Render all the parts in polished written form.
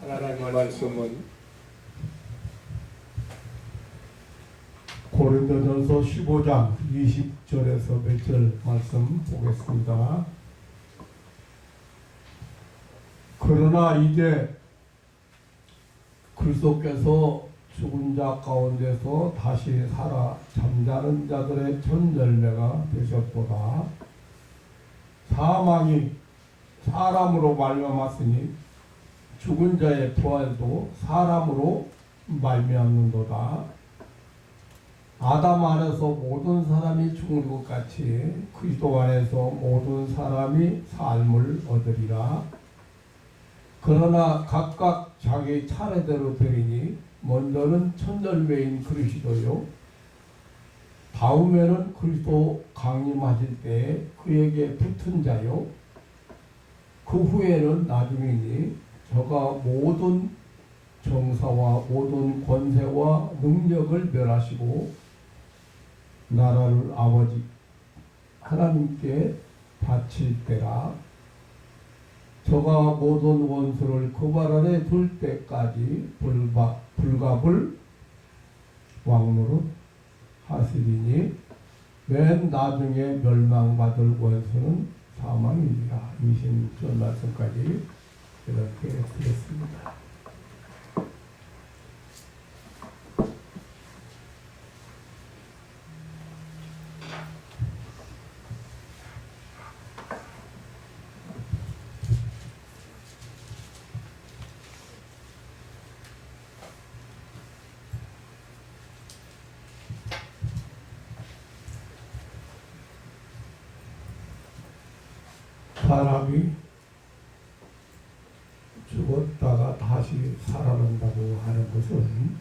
하나님 말씀은 고린도전서 15장 20절에서 몇 절 말씀 보겠습니다. 그러나 이제 그리스도께서 죽은 자 가운데서 다시 살아 잠자는 자들의 첫 열매가 되셨도다. 사망이 사람으로 말미암았으니 죽은 자의 부활도 사람으로 말미암는도다. 아담 안에서 모든 사람이 죽은 것 같이 그리스도 안에서 모든 사람이 삶을 얻으리라. 그러나 각각 자기 차례대로 되리니 먼저는 첫 열매인 그리스도요, 다음에는 그리스도 강림하실 때에 그에게 붙은 자요, 그 후에는 나중이니 저가 모든 정사와 모든 권세와 능력을 멸하시고 나라를 아버지 하나님께 바칠 때라. 저가 모든 원수를 그 발 아래 둘 때까지 불갑을 왕노릇 하시리니 맨 나중에 멸망받을 원수는 사망이니라. 20절 말씀까지 이렇게 드렸습니다. 사람이 죽었다가 다시 살아난다고 하는 것은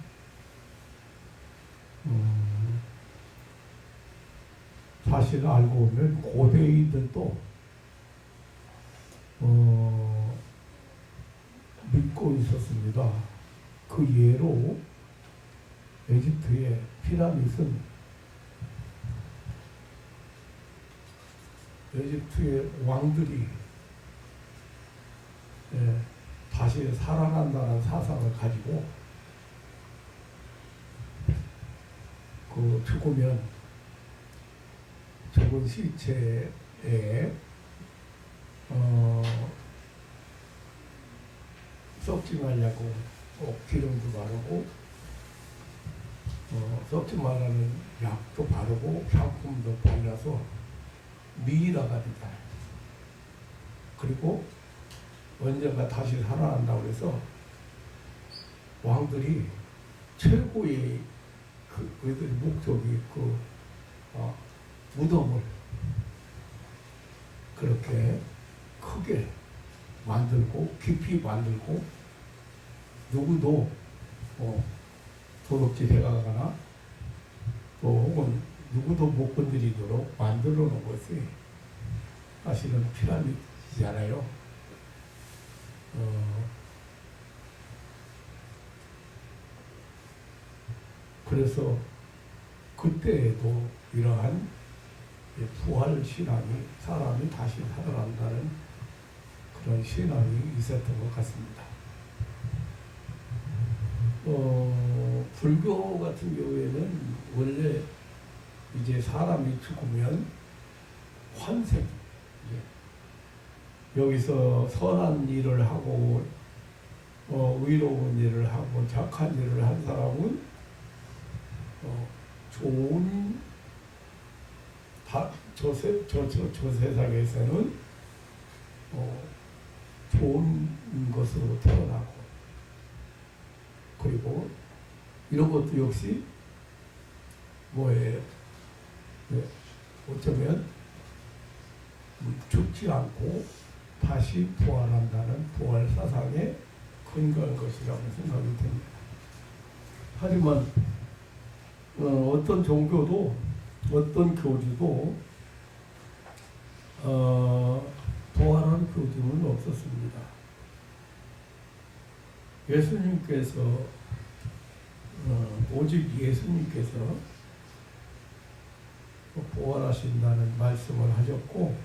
사실 알고 보면 고대인들도 믿고 있었습니다. 그 예로 에집트의 피라밋은 에집트의 왕들이 다시 살아난다는 사상을 가지고 그 죽으면 죽은 시체에 썩지 말라고 기름도 바르고 썩지 말라는 약도 바르고 향품도 발라서 미이라가 된다. 그리고 언젠가 다시 살아난다고 해서 왕들이 최고의 그들의 목적이 무덤을 그렇게 크게 만들고 깊이 만들고 누구도 도둑질 해가거나 또 혹은 누구도 못 건드리도록 만들어 놓은 것이 사실은 피라미드잖아요. 그래서 그때에도 이러한 부활 신앙이 사람이 다시 살아난다는 그런 신앙이 있었던 것 같습니다. 불교 같은 경우에는 원래 이제 사람이 죽으면 환생, 여기서 선한 일을 하고 의로운 일을 하고 착한 일을 한 사람은 좋은 저 세상에서는 좋은 것으로 태어나고, 그리고 이런 것도 역시 뭐예요? 어쩌면 죽지 않고 다시 부활한다는 부활 사상에 근거한 것이라고 생각이 됩니다. 하지만 어떤 종교도 어떤 교주도 부활한 교주는 없었습니다. 예수님께서 오직 예수님께서 부활하신다는 말씀을 하셨고,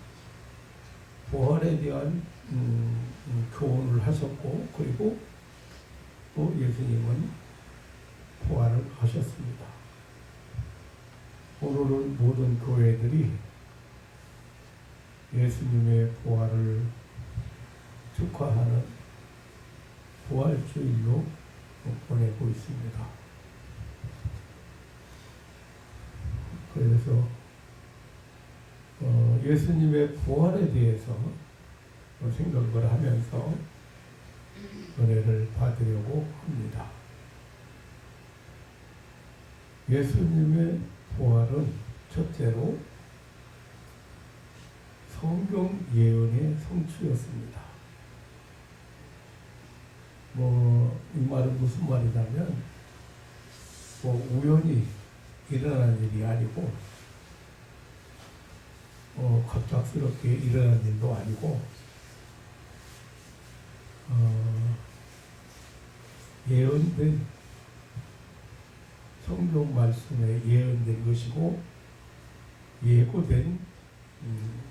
부활에 대한 교훈을 하셨고, 그리고 또 예수님은 부활을 하셨습니다. 오늘은 모든 교회들이 예수님의 부활을 축하하는 부활주일로 보내고 있습니다. 그래서 예수님의 부활에 대해서 생각을 하면서 은혜를 받으려고 합니다. 예수님의 부활은 첫째로 성경 예언의 성취였습니다. 이 말은 무슨 말이냐면 우연히 일어난 일이 아니고 갑작스럽게 일어난 일도 아니고 예언된 성경 말씀에 예언된 것이고 예고된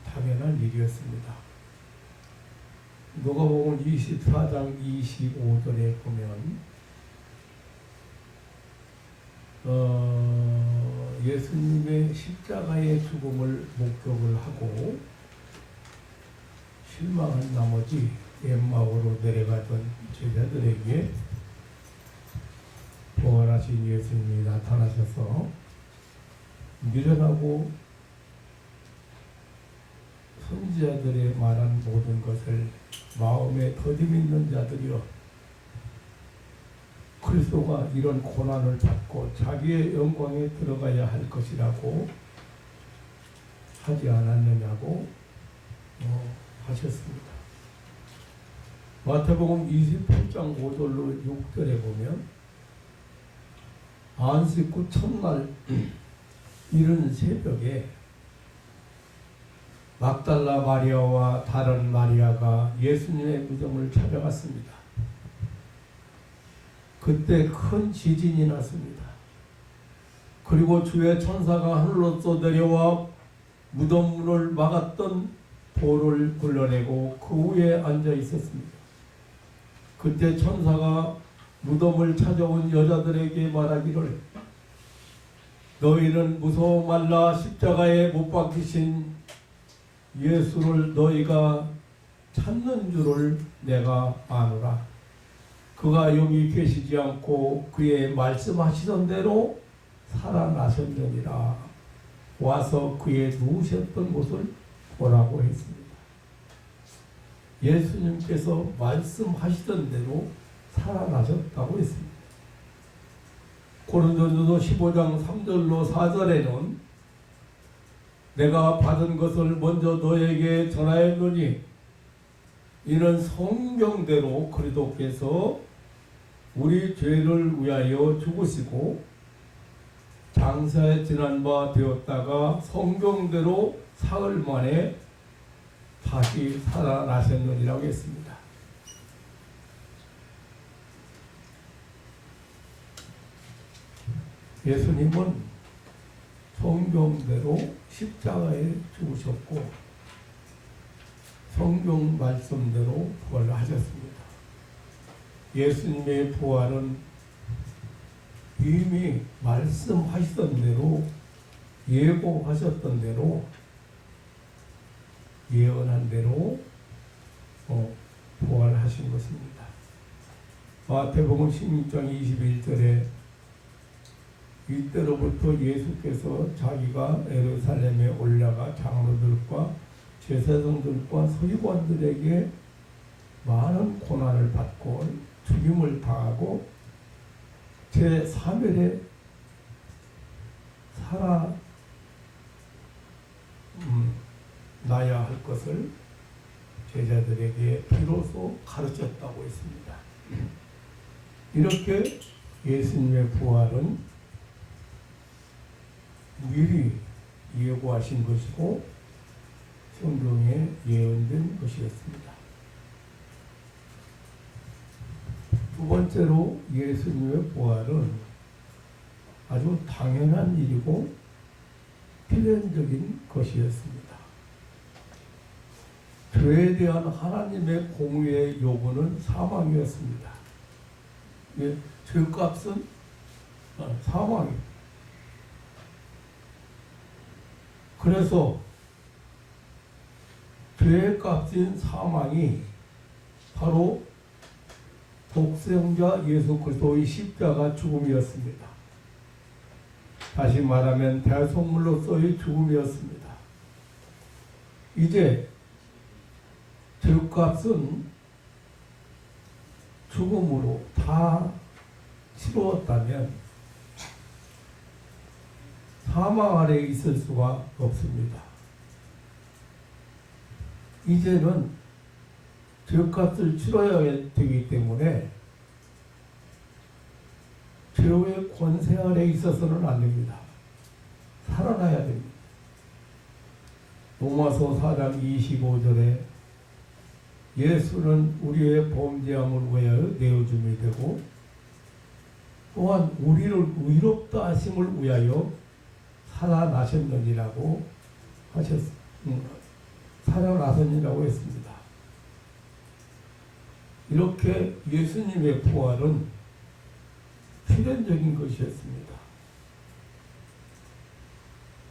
당연한 일이었습니다. 누가복음 24장 25절에 보면 예수님의 십자가의 죽음을 목격을 하고 실망한 나머지 엠마오로 내려가던 제자들에게 부활하신 예수님이 나타나셔서 미련하고 선지자들의 말한 모든 것을 마음에 더듬 있는 자들이여, 그리스도가 이런 고난을 받고 자기의 영광에 들어가야 할 것이라고 하지 않았느냐고 하셨습니다. 마태복음 28장 5절로 6절에 보면 안식 후 첫날 이른 새벽에 막달라 마리아와 다른 마리아가 예수님의 무덤을 찾아갔습니다. 그때 큰 지진이 났습니다. 그리고 주의 천사가 하늘로서 내려와 무덤 문을 막았던 돌을 굴러내고 그 위에 앉아 있었습니다. 그때 천사가 무덤을 찾아온 여자들에게 말하기를, 너희는 무서워 말라. 십자가에 못 박히신 예수를 너희가 찾는 줄을 내가 아노라. 그가 여기 계시지 않고 그의 말씀하시던 대로 살아나셨느니라. 와서 그의 누우셨던 곳을 보라고 했습니다. 예수님께서 말씀하시던 대로 살아나셨다고 했습니다. 고린도전서 15장 3절로 4절에는 내가 받은 것을 먼저 너에게 전하였노니 이는 성경대로 그리스도께서 우리 죄를 위하여 죽으시고 장사에 지난 바 되었다가 성경대로 사흘 만에 다시 살아나셨느니라고 했습니다. 예수님은 성경대로 십자가에 죽으셨고 성경 말씀대로 부활을 하셨습니다. 예수님의 부활은 이미 말씀하시던 대로 예고하셨던 대로 예언한 대로 부활하신 것입니다. 마태복음 16장 21절에 이때로부터 예수께서 자기가 예루살렘에 올라가 장로들과 제사장들과 서기관들에게 많은 고난을 받고 죽임을 당하고 제3일에 살아나야 할 것을 제자들에게 비로소 가르쳤다고 했습니다. 이렇게 예수님의 부활은 미리 예고하신 것이고 성경에 예언된 것이었습니다. 두 번째로 예수님의 부활은 아주 당연한 일이고 필연적인 것이었습니다. 죄에 대한 하나님의 공의의 요구는 사망이었습니다. 예, 죄값은 사망이에요. 그래서 죄값인 사망이 바로 독생자 예수 그리스도의 십자가 죽음이었습니다. 다시 말하면 대속물로서의 죽음이었습니다. 이제 죄값은 죽음으로 다 치루었다면 사망 아래 있을 수가 없습니다. 이제는 죄값을 치러야 되기 때문에 죄의 권세 아래 있어서는 안 됩니다. 살아나야 됩니다. 로마서 4장 25절에 예수는 우리의 범죄함을 위하여 내어줌이 되고 또한 우리를 의롭다 하심을 위하여 살아나셨느니라고 살아나셨느니라고 했습니다. 이렇게 예수님의 부활은 필연적인 것이었습니다.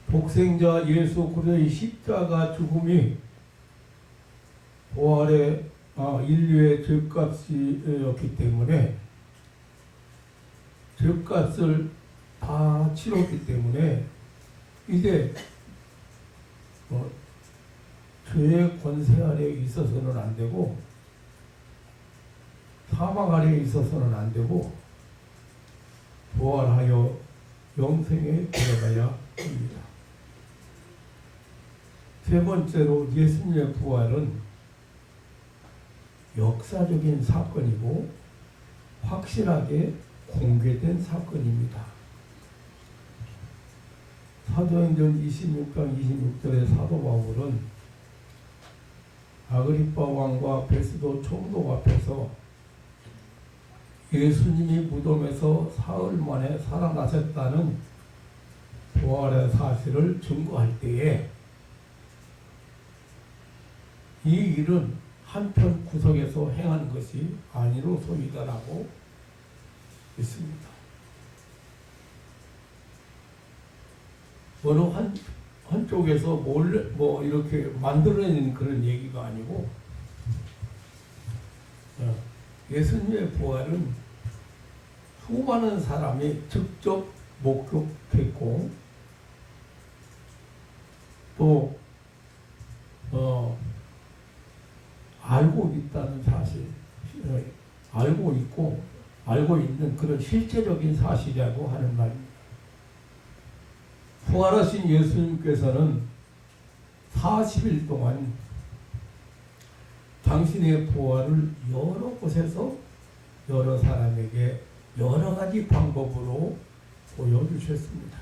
독생자 예수 그리스도의 십자가 죽음이 부활의 인류의 죄값이었기 때문에 죄값을 다 치렀기 때문에 이제 죄의 권세 아래에 있어서는 안 되고 사망 아래에 있어서는 안 되고 부활하여 영생에 들어가야 합니다. 세 번째로 예수님의 부활은 역사적인 사건이고 확실하게 공개된 사건입니다. 사도행전 26장 26절의 사도 바울은 아그리빠 왕과 베스도 총독 앞에서 예수님이 무덤에서 사흘 만에 살아나셨다는 부활의 사실을 증거할 때에 이 일은 한편 구석에서 행한 것이 아니로소이다라고 했습니다. 어느 한쪽에서 몰래 이렇게 만들어낸 그런 얘기가 아니고 예수님의 부활은 수많은 사람이 직접 목격했고 또 알고 있다는 사실, 알고 있고 알고 있는 그런 실제적인 사실이라고 하는 말입니다. 부활하신 예수님께서는 40일 동안 당신의 부활을 여러 곳에서 여러 사람에게 여러 가지 방법으로 보여주셨습니다.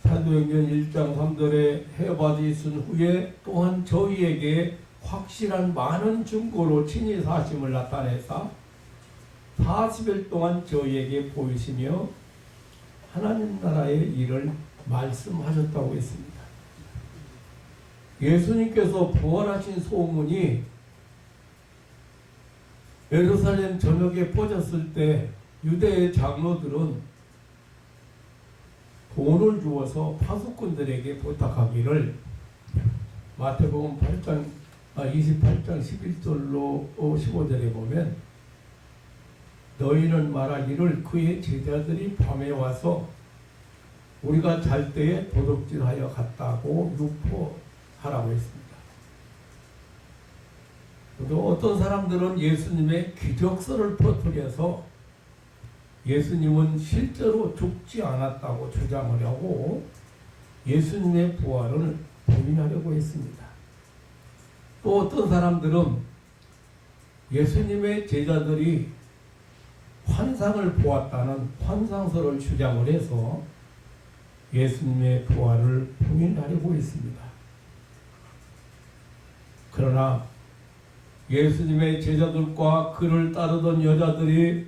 사도행전 1장 3절에 해바디 쓴 후에 또한 저희에게 확실한 많은 증거로 친히 사심을 나타내사 40일 동안 저희에게 보이시며 하나님 나라의 일을 말씀하셨다고 했습니다. 예수님께서 부활하신 소문이 예루살렘 전역에 퍼졌을 때 유대의 장로들은 돈을 주어서 파수꾼들에게 부탁하기를 마태복음 28장 11절로 15절에 보면 너희는 말하기를 그의 제자들이 밤에 와서 우리가 잘 때에 도둑질하여 갔다고 유포하라고 했습니다. 또 어떤 사람들은 예수님의 기적설을 퍼뜨려서 예수님은 실제로 죽지 않았다고 주장을 하고 예수님의 부활을 부인하려고 했습니다. 또 어떤 사람들은 예수님의 제자들이 환상을 보았다는 환상설을 주장을 해서 예수님의 부활을 부인하려고 했습니다. 그러나 예수님의 제자들과 그를 따르던 여자들이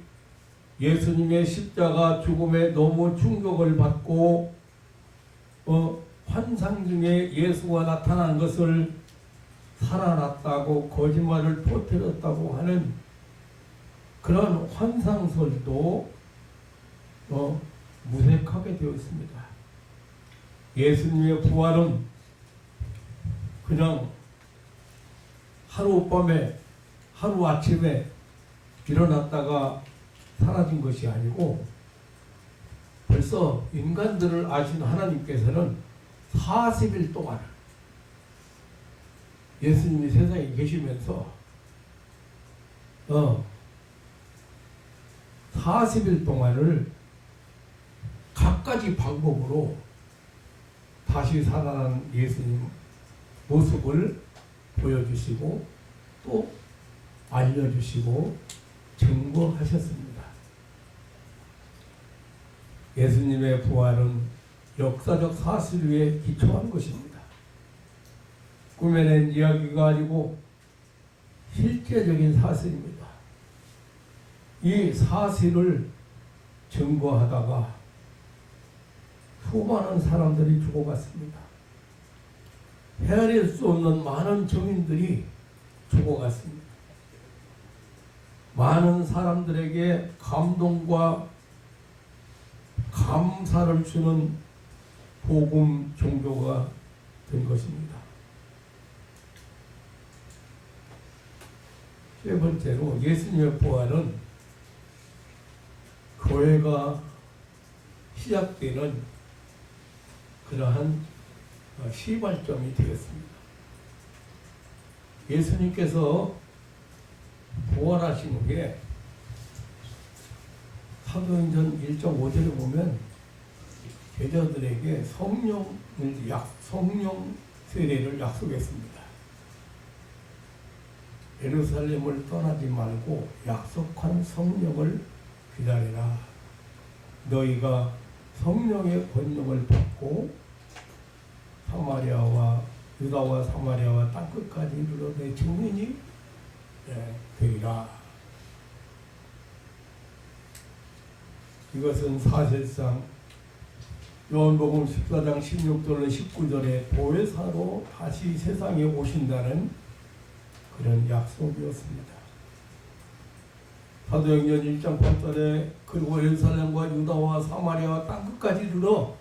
예수님의 십자가 죽음에 너무 충격을 받고 환상 중에 예수가 나타난 것을 살아났다고 거짓말을 퍼뜨렸다고 하는 그런 환상설도 무색하게 되어 있습니다. 예수님의 부활은 그냥 하룻밤에 하루아침에 일어났다가 사라진 것이 아니고 벌써 인간들을 아신 하나님께서는 40일 동안 예수님이 세상에 계시면서 40일 동안을 각가지 방법으로 다시 살아난 예수님 모습을 보여주시고 또 알려주시고 증거하셨습니다. 예수님의 부활은 역사적 사실 위에 기초한 것입니다. 꿈에낸 이야기가 아니고 실제적인 사실입니다. 이 사실을 증거하다가 수많은 사람들이 죽어갔습니다. 헤아릴 수 없는 많은 증인들이 죽어갔습니다. 많은 사람들에게 감동과 감사를 주는 복음 종교가 된 것입니다. 세 번째로 예수님의 부활은 교회가 시작되는 그러한 시발점이 되었습니다. 예수님께서 부활하신 후에 사도행전 1.5절에 보면 제자들에게 성령 세례를 약속했습니다. 예루살렘을 떠나지 말고 약속한 성령을 기다리라. 너희가 성령의 권능을 받고 사마리아와 유다와 사마리아와 땅끝까지 이르러 내 증인이 되리라. 이것은 사실상 요한복음 14장 16절로 19절에 보혜사로 다시 세상에 오신다는 그런 약속이었습니다. 사도행전 1장 8절에 그리고 예루살렘과 유다와 사마리아와 땅끝까지 이르러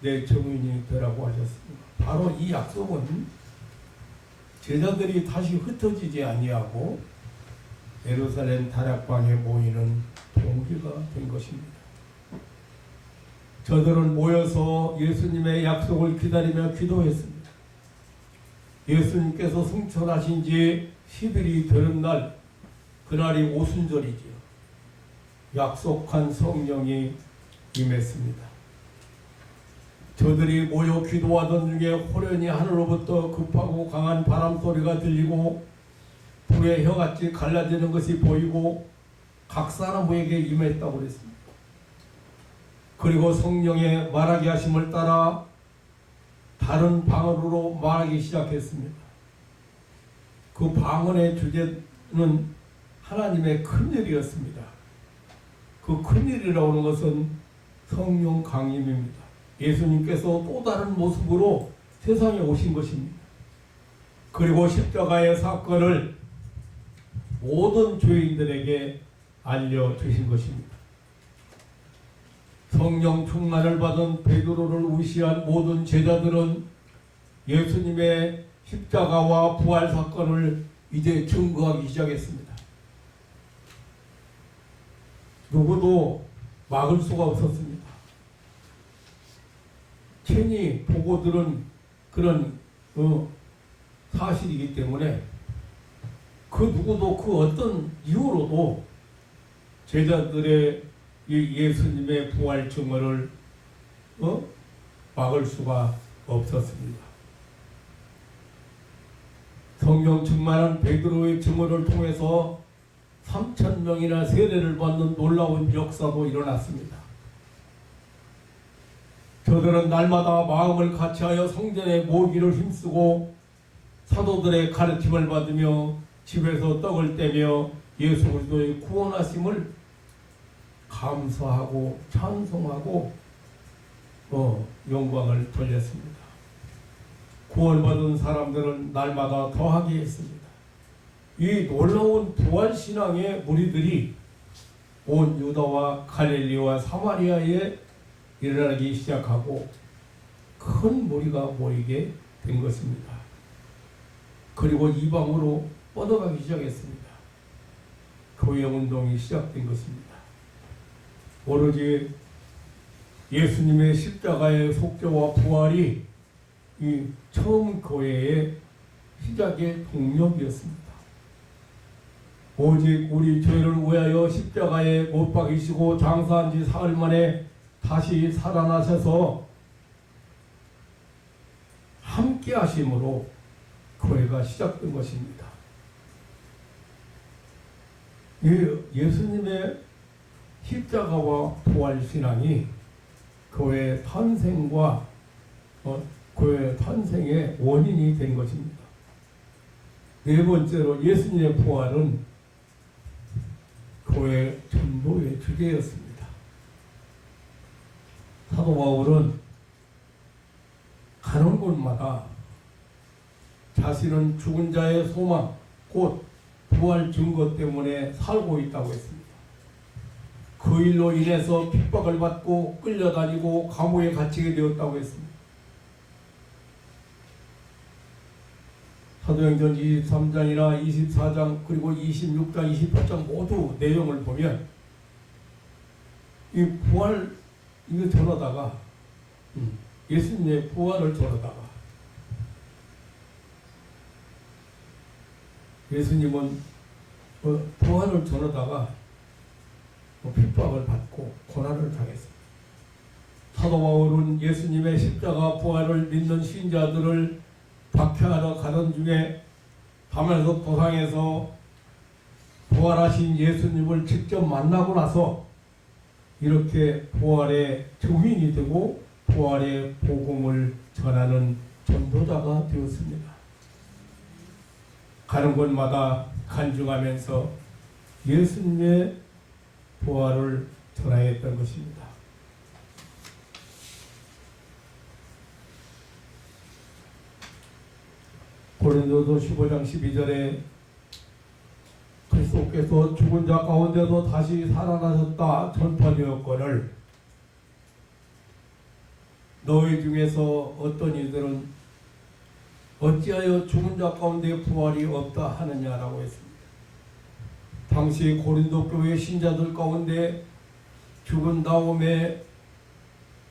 내 증인이 되라고 하셨습니다. 바로 이 약속은 제자들이 다시 흩어지지 아니하고 예루살렘 다락방에 모이는 동기가 된 것입니다. 저들은 모여서 예수님의 약속을 기다리며 기도했습니다. 예수님께서 승천하신 지 10일이 되는 날, 그날이 오순절이지요. 약속한 성령이 임했습니다. 저들이 모여 기도하던 중에 호련히 하늘로부터 급하고 강한 바람소리가 들리고 불의 혀같이 갈라지는 것이 보이고 각 사람에게 임했다고 그랬습니다. 그리고 성령의 말하게 하심을 따라 다른 방언으로 말하기 시작했습니다. 그 방언의 주제는 하나님의 큰일이었습니다. 그 큰일이라고 하는 것은 성령 강림입니다. 예수님께서 또 다른 모습으로 세상에 오신 것입니다. 그리고 십자가의 사건을 모든 죄인들에게 알려주신 것입니다. 성령 충만을 받은 베드로를 의시한 모든 제자들은 예수님의 십자가와 부활 사건을 이제 증거하기 시작했습니다. 누구도 막을 수가 없었습니다. 친히 보고 들은 그런 사실이기 때문에 그 누구도 그 어떤 이유로도 제자들의 이 예수님의 부활 증언을 막을 수가 없었습니다. 성령 충만한 베드로의 증언을 통해서 3,000명이나 세례를 받는 놀라운 역사도 일어났습니다. 저들은 날마다 마음을 같이하여 성전에 모이기를 힘쓰고 사도들의 가르침을 받으며 집에서 떡을 떼며 예수 그리스도의 구원하심을 감사하고 찬송하고 영광을 돌렸습니다. 구원받은 사람들은 날마다 더하게 했습니다. 이 놀라운 부활 신앙의 무리들이 온 유다와 갈릴리와 사마리아에 일어나기 시작하고 큰 무리가 모이게 된 것입니다. 그리고 이방으로 뻗어가기 시작했습니다. 교회 운동이 시작된 것입니다. 오로지 예수님의 십자가의 속죄와 부활이 이 처음 교회의 시작의 동력이었습니다. 오직 우리 죄를 위하여 십자가에 못 박이시고 장사한 지 사흘 만에 다시 살아나셔서 함께 하심으로 교회가 시작된 것입니다. 예수님의 십자가와 부활 신앙이 교회 탄생과 교회 탄생의 원인이 된 것입니다. 네 번째로 예수님의 부활은 교회 전도의 주제였습니다. 사도 바울은 가는 곳마다 자신은 죽은 자의 소망, 곧 부활 증거 때문에 살고 있다고 했습니다. 그 일로 인해서 핍박을 받고 끌려다니고 감옥에 갇히게 되었다고 했습니다. 사도행전 23장이나 24장 그리고 26장, 28장 모두 내용을 보면 이 부활 이거 전하다가 예수님의 부활을 전하다가 예수님은 부활을 전하다가 핍박을 받고 고난을 당했습니다. 사도 바울은 예수님의 십자가 부활을 믿는 신자들을 박해하러 가던 중에 담에서 도상에서 부활하신 예수님을 직접 만나고 나서 이렇게 부활의 증인이 되고 부활의 복음을 전하는 전도자가 되었습니다. 가는 곳마다 간증하면서 예수님의 부활을 전하였던 것입니다. 고린도서 15장 12절에 그리스도께서 죽은 자 가운데도 다시 살아나셨다 전파되었거늘 너희 중에서 어떤 이들은 어찌하여 죽은 자 가운데 부활이 없다 하느냐라고 했습니다. 당시 고린도 교회 신자들 가운데 죽은 다음에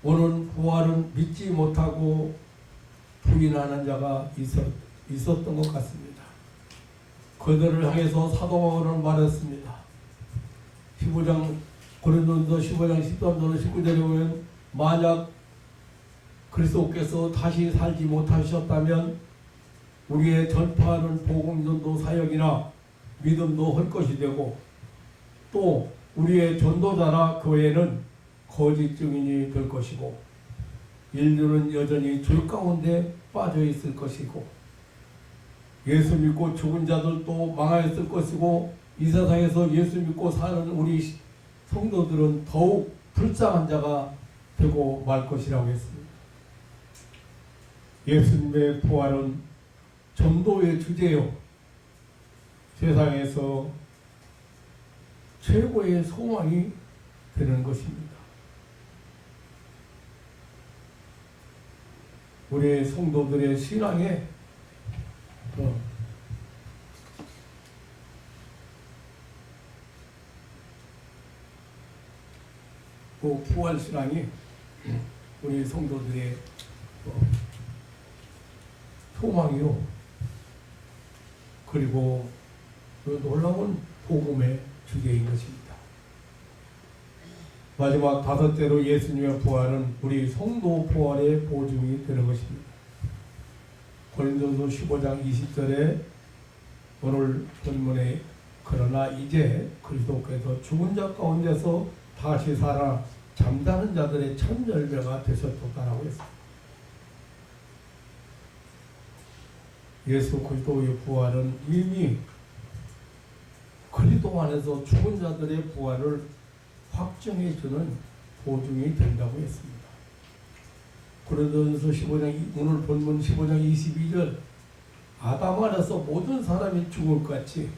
오는 부활은 믿지 못하고 부인하는 자가 있었던 것 같습니다. 그들을 향해서 사도 바울은 말했습니다. 15장 고린도서 15장 13절 19절에 보면 만약 그리스도께서 다시 살지 못하셨다면 우리의 전파하는 복음전도 사역이나 믿음도 할 것이 되고 또 우리의 전도자나 교회는 거짓 증인이 될 것이고 인류는 여전히 죄 가운데 빠져 있을 것이고 예수 믿고 죽은 자들도 망하였을 것이고 이 세상에서 예수 믿고 사는 우리 성도들은 더욱 불쌍한 자가 되고 말 것이라고 했습니다. 예수님의 부활은 전도의 주제요. 세상에서 최고의 소망이 되는 것입니다. 우리 성도들의 신앙에 그 부활 신앙이 우리 성도들의 소망이요. 그리고 그 놀라운 복음의 주제인 것입니다. 마지막 다섯째로 예수님의 부활은 우리 성도 부활의 보증이 되는 것입니다. 고린도서 15장 20절에 오늘 본문에 그러나 이제 그리스도께서 죽은 자 가운데서 다시 살아 잠자는 자들의 첫 열매가 되셨다라고 했습니다. 예수 그리스도의 부활은 이미 그리스도 안에서 죽은 자들의 부활을 확정해 주는 보증이 된다고 했습니다. 고린도전서 15장 오늘 본문 15장 22절 아담 안에서 모든 사람이 죽을 것 같이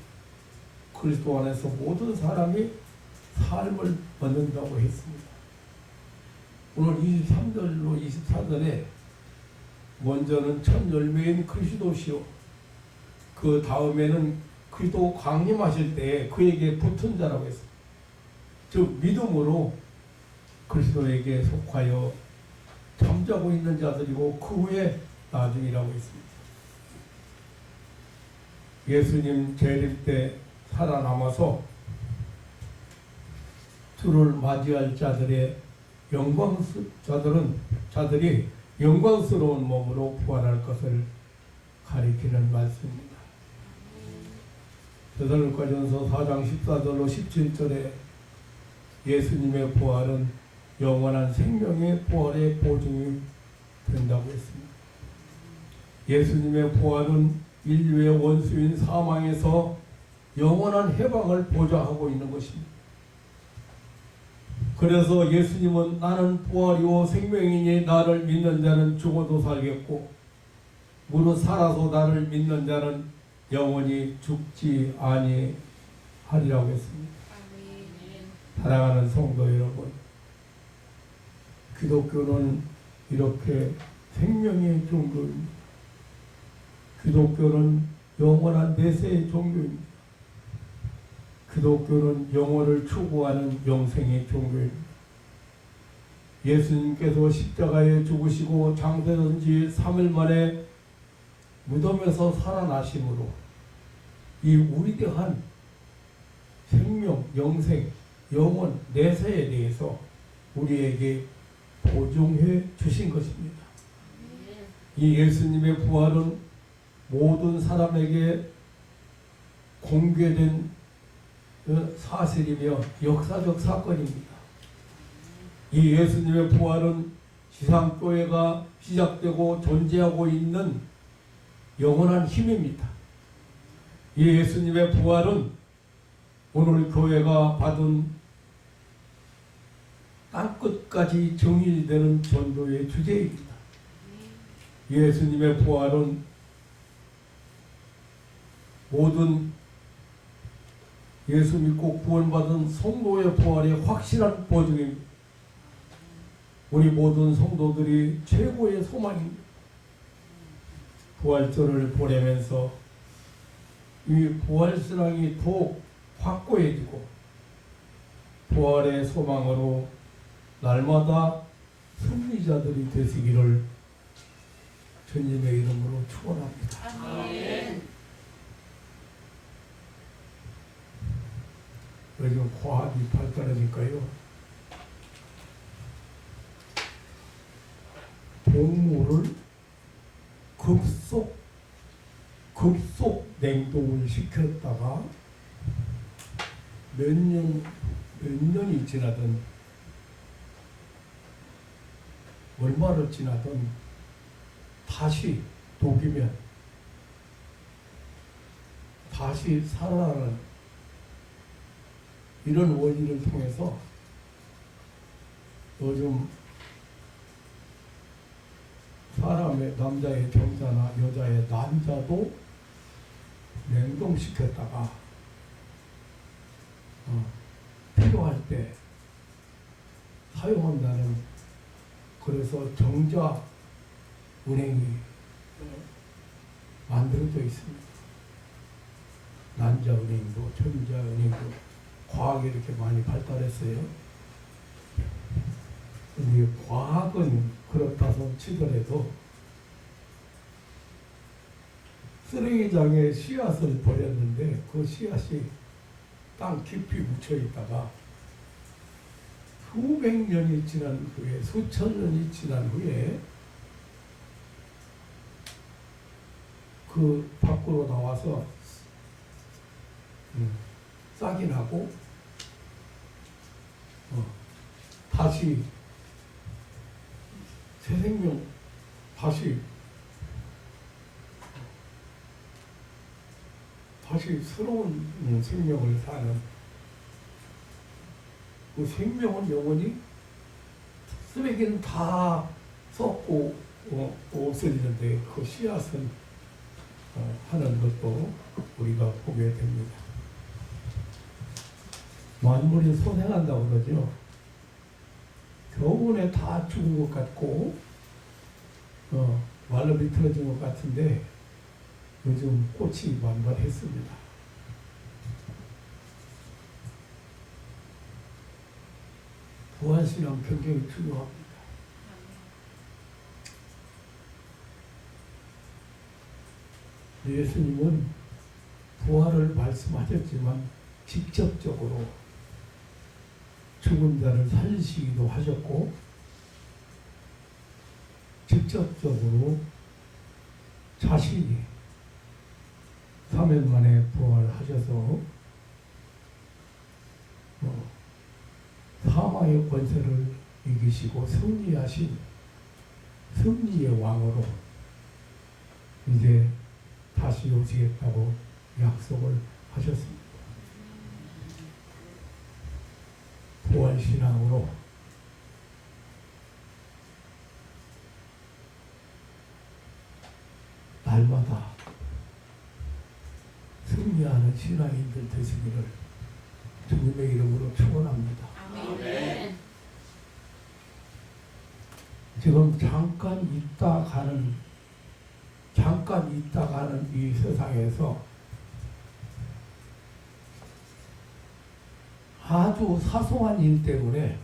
그리스도 안에서 모든 사람이 삶을 얻는다고 했습니다. 오늘 23절로 24절에 먼저는 첫 열매인 그리스도시요, 그 다음에는 그리스도 강림하실 때 그에게 붙은 자라고 했습니다. 즉 믿음으로 그리스도에게 속하여 잠자고 있는 자들이고 그 후에 나중이라고 했습니다. 예수님 재림 때 살아남아서 주를 맞이할 자들이 영광스러운 몸으로 부활할 것을 가리키는 말씀입니다. 데살로니가전서 4장 14절로 17절에 예수님의 부활은 영원한 생명의 부활의 보증이 된다고 했습니다. 예수님의 부활은 인류의 원수인 사망에서 영원한 해방을 보좌하고 있는 것입니다. 그래서 예수님은 나는 부활이요 생명이니 나를 믿는 자는 죽어도 살겠고 무릇 살아서 나를 믿는 자는 영원히 죽지 아니하리라고 했습니다. 사랑하는 성도 여러분, 기독교는 이렇게 생명의 종교입니다. 기독교는 영원한 내세의 종교입니다. 기독교는 영혼을 추구하는 영생의 종교입니다. 예수님께서 십자가에 죽으시고 장사된 지 3일 만에 무덤에서 살아나심으로 이 위대한 생명, 영생, 영혼, 내세에 대해서 우리에게 보증해 주신 것입니다. 이 예수님의 부활은 모든 사람에게 공개된 사실이며 역사적 사건입니다. 이 예수님의 부활은 지상교회가 시작되고 존재하고 있는 영원한 힘입니다. 이 예수님의 부활은 오늘 교회가 받은 땅끝까지 정의되는 전도의 주제입니다. 예수님의 부활은 모든 예수 믿고 구원받은 성도의 부활의 확실한 보증입니다. 우리 모든 성도들이 최고의 소망입니다. 부활절을 보내면서 이 부활신앙이 더욱 확고해지고 부활의 소망으로 날마다 승리자들이 되시기를 주님의 이름으로 축원합니다. 아멘. 요즘 과학이 발달하니까요, 동물을 급속 냉동을 시켰다가 몇 년이 지나든 얼마를 지나든 다시 독이면 다시 살아나는 이런 원리를 통해서 요즘 사람의 남자의 정자나 여자의 난자도 냉동시켰다가 필요할 때 사용한다는, 그래서 정자 은행이 만들어져 있습니다. 난자 은행도 정자 은행도 과학이 이렇게 많이 발달했어요. 근데 과학은 그렇다고 치더라도 쓰레기장에 씨앗을 버렸는데 그 씨앗이 땅 깊이 묻혀 있다가 수백 년이 지난 후에, 수천 년이 지난 후에 그 밖으로 나와서 싹이 나고 다시 새 생명, 다시 새로운 생명을 사는, 그 생명은 영원히, 쓰레기는 다 썩고 없어지는데 그 씨앗은 하는 것도 우리가 보게 됩니다. 만물이 소생한다고 그러죠. 겨우내 다 죽은 것 같고 말로 비틀어진 것 같은데 요즘 꽃이 만발했습니다. 부활신앙 굉장히 중요합니다. 예수님은 부활을 말씀하셨지만 직접적으로 죽은 자를 살리시기도 하셨고 직접적으로 자신이 3일 만에 부활하셔서 사망의 권세를 이기시고 승리하신 승리의 왕으로 이제 다시 오시겠다고 약속을 하셨습니다. 부활신앙으로 날마다 승리하는 신앙인들 되시기를 주님의 이름으로 축원합니다. 아멘. 지금 잠깐 있다 가는 이 세상에서 아주 사소한 일 때문에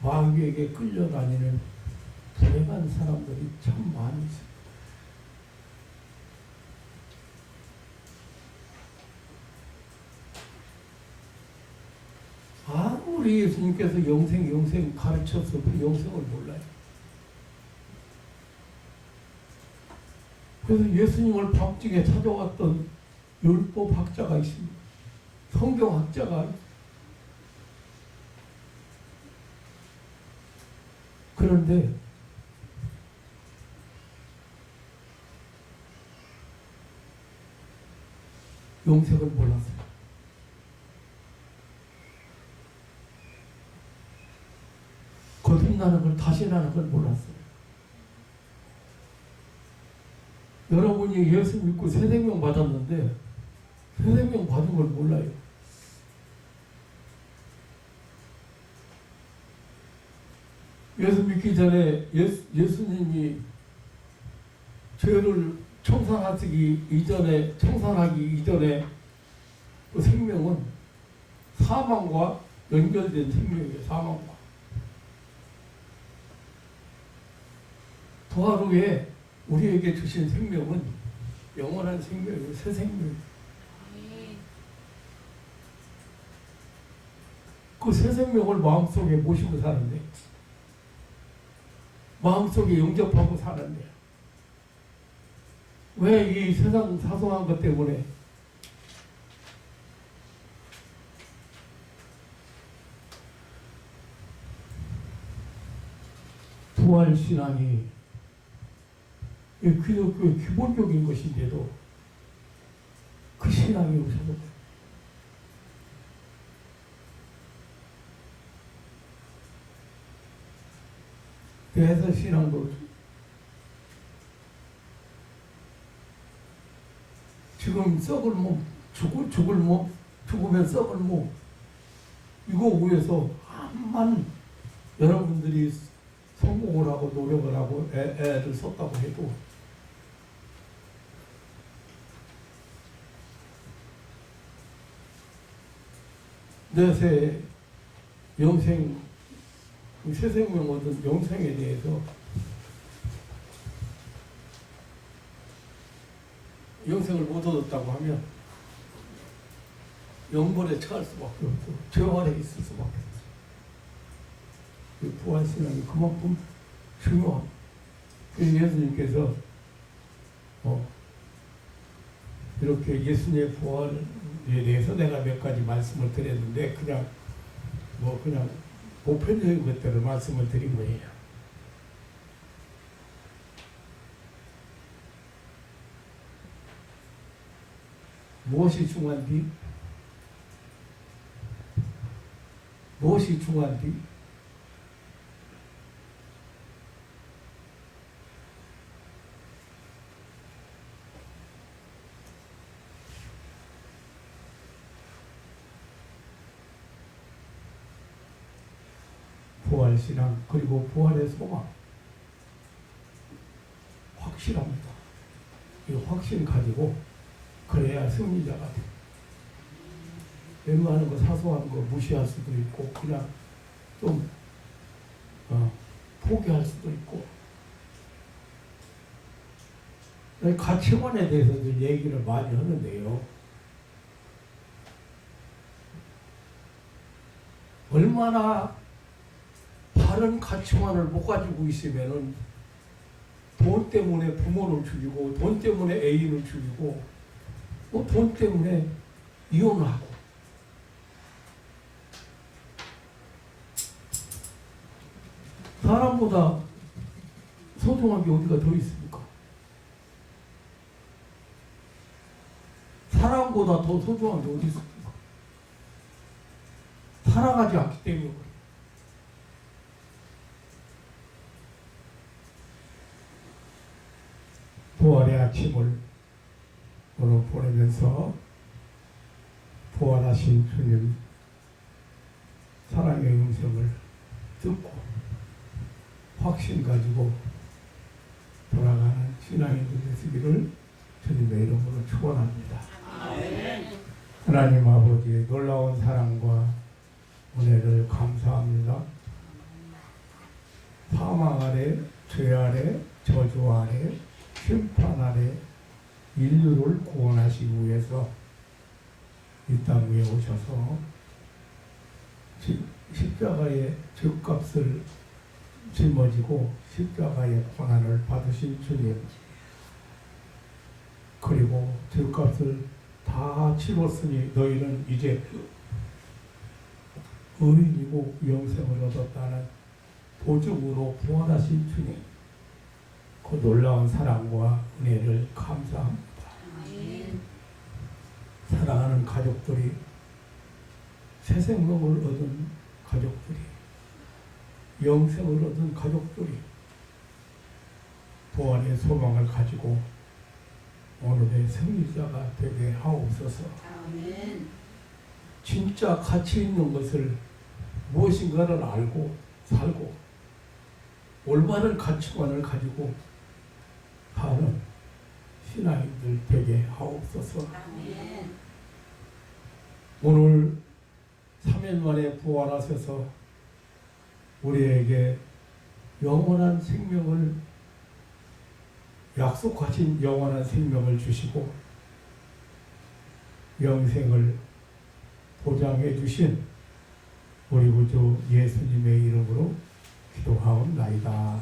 마귀에게 끌려다니는 불행한 사람들이 참 많이 있습니다. 아무리 예수님께서 영생 가르쳤어도 영생을 몰라요. 그래서 예수님을 밤중에 찾아왔던 율법학자가 있습니다. 성경학자가 그런데 영생을 몰랐어요. 거듭나는 걸 다시 나는 걸 몰랐어요. 여러분이 예수 믿고 새 생명 받았는데 새 생명 받은 걸 몰라요. 예수 믿기 전에 예수님이 죄를 청산하기 이전에 그 생명은 사망과 연결된 생명이에요. 사망과 부활 후에 우리에게 주신 생명은 영원한 생명이에요. 새 생명이에요. 그 새 생명을 마음속에 모시고 사는데 마음속에 영접하고 사는데 왜 이 세상 사소한 것 때문에 부활신앙이 기독교의 기본적인 것인데도 그 신앙이 없어서 그래서 신앙도 지금 썩을 몸, 죽을 몸, 죽으면 썩을 몸 이거 위해서 암만 여러분들이 성공을 하고 노력을 하고 애를 썼다고 해도 내세 영생 새 생명 얻은 영생에 대해서 영생을 못 얻었다고 하면 영벌에 처할 수밖에 없고 죄 아래 있을 수밖에 없어. 부활신앙이 그만큼 중요합니다. 예수님께서 이렇게 예수님의 부활에 대해서 내가 몇 가지 말씀을 드렸는데 그냥 보편적인 것들을 말씀을 드린 거예요. 무엇이 중요한지? 무엇이 중요한지? 부활신앙 그리고 부활의 소망 확실합니다. 이 확신 가지고 그래야 승리자가 돼. 웬만한 거 사소한 거 무시할 수도 있고 그냥 좀 포기할 수도 있고 가치관에 대해서도 얘기를 많이 하는데요. 얼마나 바른 가치관을 못 가지고 있으면은 돈 때문에 부모를 죽이고 돈 때문에 애인을 죽이고 뭐 돈 때문에 이혼을 하고 사람보다 소중한 게 어디가 더 있습니까? 사람보다 더 소중한 게 어디 있습니까? 살아가지 않기 때문에 그래요. 부활의 아침을 오늘 보내면서 부활하신 주님 사랑의 음성을 듣고 확신 가지고 돌아가는 신앙인들 되시기를 주님의 이름으로 축원합니다. 하나님 아버지의 놀라운 사랑과 은혜를 감사합니다. 사망 아래, 죄 아래, 저주 아래, 심판 아래 인류를 구원하시기 위해서 이 땅 위에 오셔서 십자가의 죗값을 짊어지고 십자가의 고난을 받으신 주님, 그리고 죗값을 다 치렀으니 너희는 이제 의인이고 영생을 얻었다는 보증으로 부활하신 주님, 그 놀라운 사랑과 은혜를 감사합니다. 사랑하는 가족들이, 새 생명을 얻은 가족들이, 영생을 얻은 가족들이 부활의 소망을 가지고 오늘의 승리자가 되게 하옵소서. 아멘. 진짜 가치 있는 것을 무엇인가를 알고 살고 올바른 가치관을 가지고 사는 신앙인들 되게 하옵소서. 아멘. 오늘 3일 만에 부활하셔서 우리에게 영원한 생명을 약속하신 영원한 생명을 주시고 영생을 보장해 주신 우리 구주 예수님의 이름으로 기도하옵나이다.